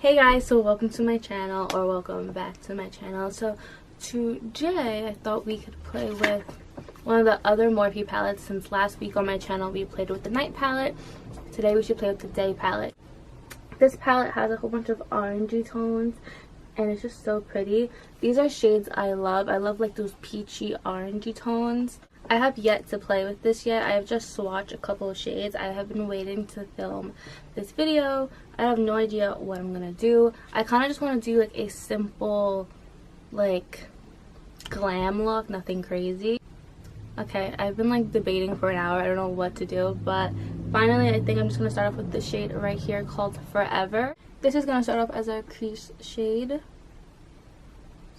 Hey guys, so welcome to my channel, or welcome back to my channel. So today I thought we could play with one of the other Morphe palettes, since last week on my channel we played with the night palette. Today we should play with the day palette. This palette has a whole bunch of orangey tones and it's just so pretty. These are shades I love. I love like those peachy orangey tones. I have yet to play with this yet. I have just swatched a couple of shades. I have been waiting to film this video. I have no idea what I'm gonna do. I kind of just want to do like a simple like glam look, nothing crazy. Okay, I've been like debating for an hour. I don't know what to do, but finally I think I'm just gonna start off with this shade right here called Forever. This is gonna start off as our crease shade.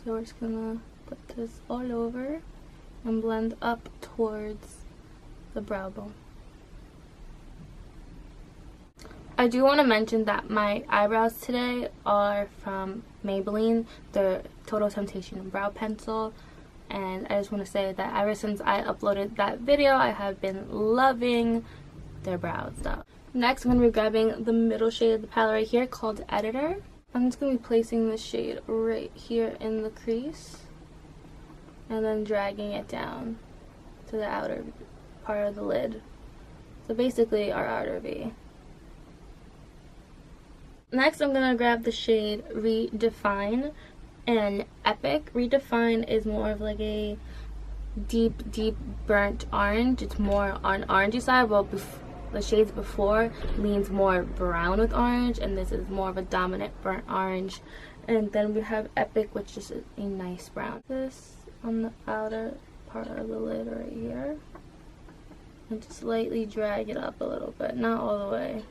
So we're just gonna put this all over and blend up towards the brow bone. I do want to mention that my eyebrows today are from Maybelline, their Total Temptation Brow Pencil. And I just want to say that ever since I uploaded that video, I have been loving their brows stuff. Next, I'm going to be grabbing the middle shade of the palette right here called Editor. I'm just going to be placing this shade right here in the crease and then dragging it down to the outer part of the lid. So basically our outer V. Next, I'm going to grab the shade Redefine and Epic. Redefine is more of like a deep burnt orange. It's more on orangey side, while the shades before leans more brown with orange, and this is more of a dominant burnt orange. And then we have Epic, which is a nice brown. This on the outer part of the lid right here, and just lightly drag it up a little bit, not all the way.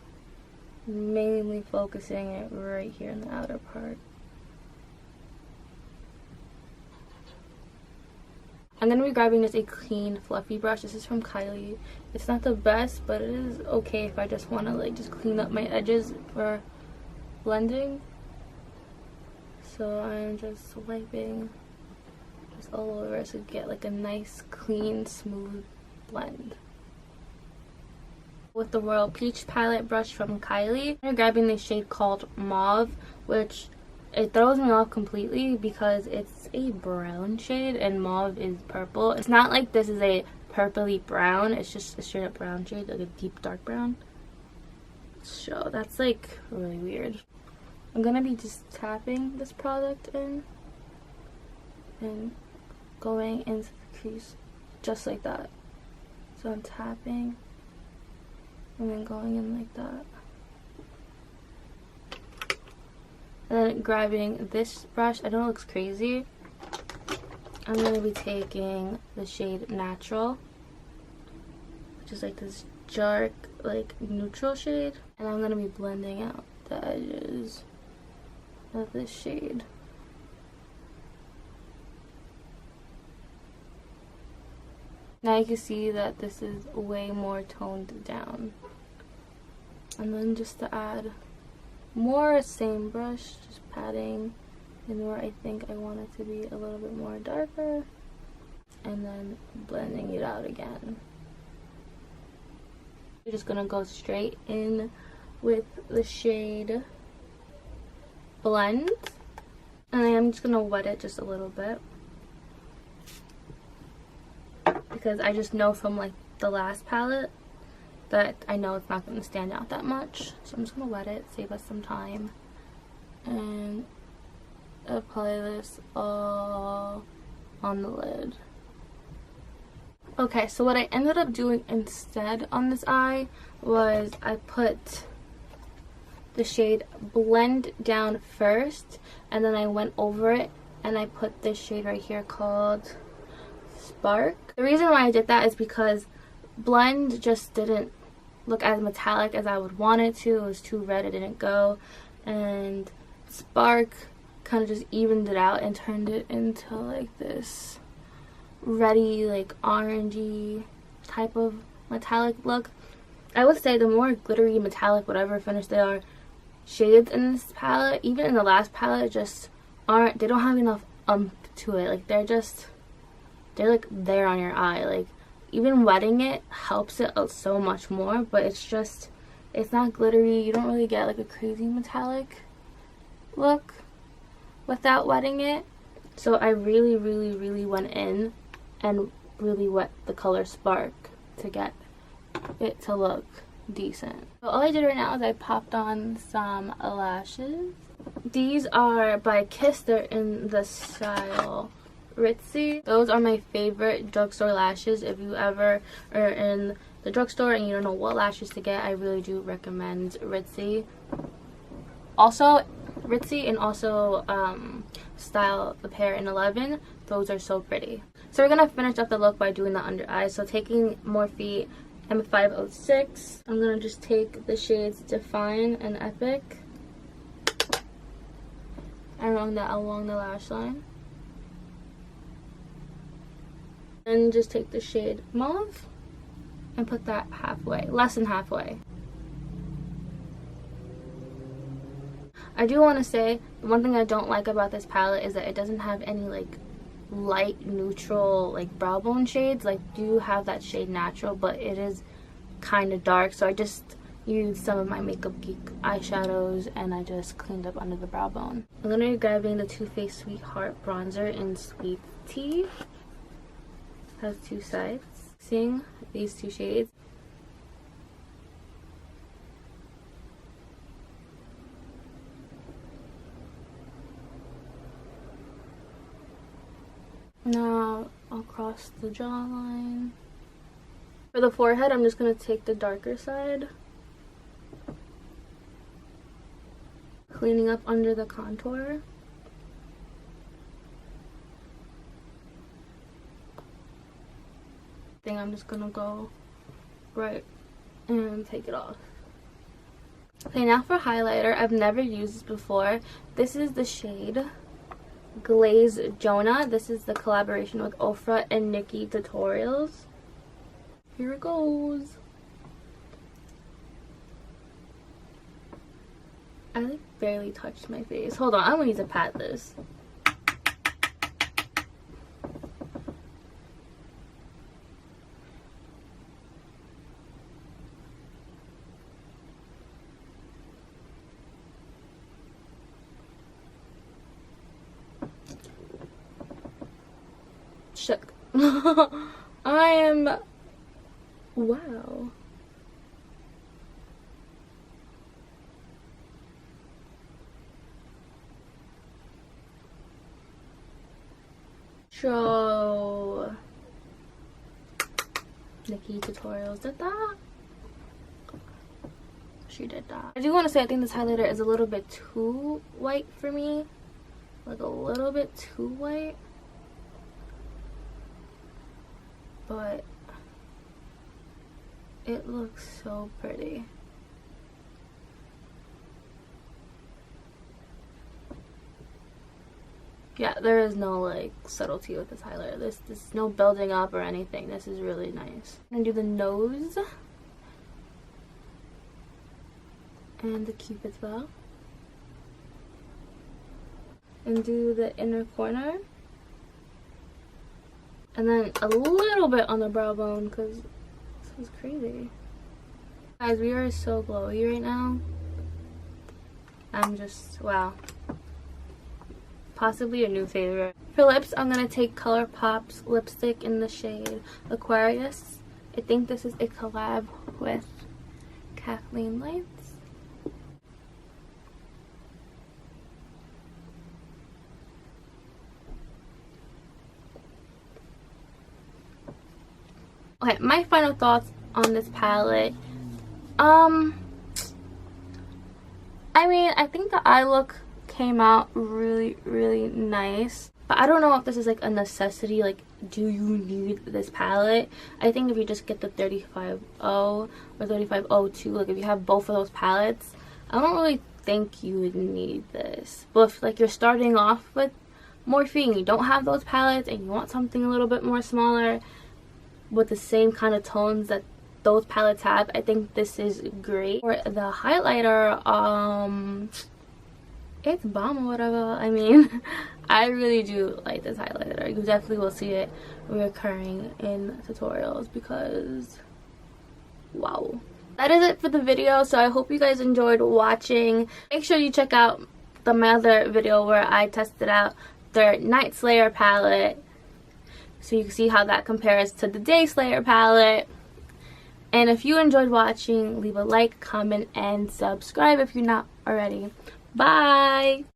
Mainly focusing it right here in the outer part. I'm going to be grabbing just a clean fluffy brush. This is from Kylie. It's not the best, but it is okay if I just want to like just clean up my edges for blending. So I'm just wiping just all over to get like a nice clean smooth blend. With the Royal Peach palette brush from Kylie, I'm grabbing this shade called Mauve, which it throws me off completely because it's a brown shade and mauve is purple. It's not like this is a purpley brown, it's just a straight up brown shade, like a deep dark brown. So that's like really weird. I'm gonna be just tapping this product in and going into the crease just like that. So I'm tapping and then going in like that. And then grabbing this brush, I know it looks crazy. I'm going to be taking the shade Natural, which is like this dark, like neutral shade. And I'm going to be blending out the edges of this shade. Now you can see that this is way more toned down. And then just to add more, same brush, just patting in where I think I want it to be a little bit more darker, and then blending it out again. You're just gonna go straight in with the shade Blend, and I'm just gonna wet it just a little bit because I just know from like the last palette that I know it's not going to stand out that much. So I'm just going to wet it, save us some time, and apply this all on the lid. Okay, so what I ended up doing instead on this eye was I put the shade Blend down first, and then I went over it and I put this shade right here called Spark. The reason why I did that is because Blend just didn't look as metallic as I would want it to. It was too red, it didn't go. And Spark kind of just evened it out and turned it into like this reddy, like orangey type of metallic look. I would say the more glittery, metallic, whatever finish they are, shades in this palette, even in the last palette, just aren't, they don't have enough to it. Like they're like there on your eye. Like even wetting it helps it so much more, but it's not glittery. You don't really get like a crazy metallic look without wetting it. So I really went in and really wet the color Spark to get it to look decent. So all I did right now is I popped on some lashes. These are by Kiss. They're in the style Ritzy. Those are my favorite drugstore lashes. If you ever are in the drugstore and you don't know what lashes to get, I really do recommend Ritzy. Also Ritzy, and also style the pair in 11. Those are so pretty. So we're gonna finish up the look by doing the under eyes. So taking Morphe M506, I'm gonna just take the shades Define and Epic and run that along the lash line. And just take the shade Mauve and put that halfway, less than halfway. I do want to say, the one thing I don't like about this palette is that it doesn't have any like light neutral like brow bone shades. Like, do have that shade Natural, but it is kind of dark, so I just used some of my Makeup Geek eyeshadows and I just cleaned up under the brow bone. I'm going to be grabbing the Too Faced Sweetheart bronzer in Sweet Tea. Has two sides. Seeing these two shades. Now across the jawline. For the forehead, I'm just going to take the darker side. Cleaning up under the contour. I'm just gonna go right and take it off. Okay, now for highlighter. I've never used this before. This is the shade Glaze Jonah. This is the collaboration with Ofra and Nikki Tutorials. Here it goes. I like barely touched my face. Hold on, I'm gonna need to pat this. Shook. I am, wow. So Nikki Tutorials did that. She did that. I do want to say I think this highlighter is a little bit too white for me. Like a little bit too white. But it looks so pretty. Yeah, there is no like subtlety with this highlighter. This is no building up or anything. This is really nice. I'm gonna do the nose and the Cupid's bow, and do the inner corner. And then a little bit on the brow bone because this is crazy. Guys, we are so glowy right now. I'm just, wow. Possibly a new favorite. For lips, I'm going to take ColourPop's lipstick in the shade Aquarius. I think this is a collab with Kathleen Lights. Okay, my final thoughts on this palette. I mean, I think the eye look came out really nice. But I don't know if this is like a necessity. Like, do you need this palette? I think if you just get the 35O or 3502, like if you have both of those palettes, I don't really think you would need this. But if like you're starting off with Morphe and you don't have those palettes and you want something a little bit more smaller with the same kind of tones that those palettes have, I think this is great. For the highlighter, it's bomb or whatever. I mean, I really do like this highlighter. You definitely will see it recurring in tutorials because wow. That is it for the video, so I hope you guys enjoyed watching. Make sure you check out my other video where I tested out their Night Slayer palette, so you can see how that compares to the Day Slayer palette. And if you enjoyed watching, leave a like, comment, and subscribe if you're not already. Bye!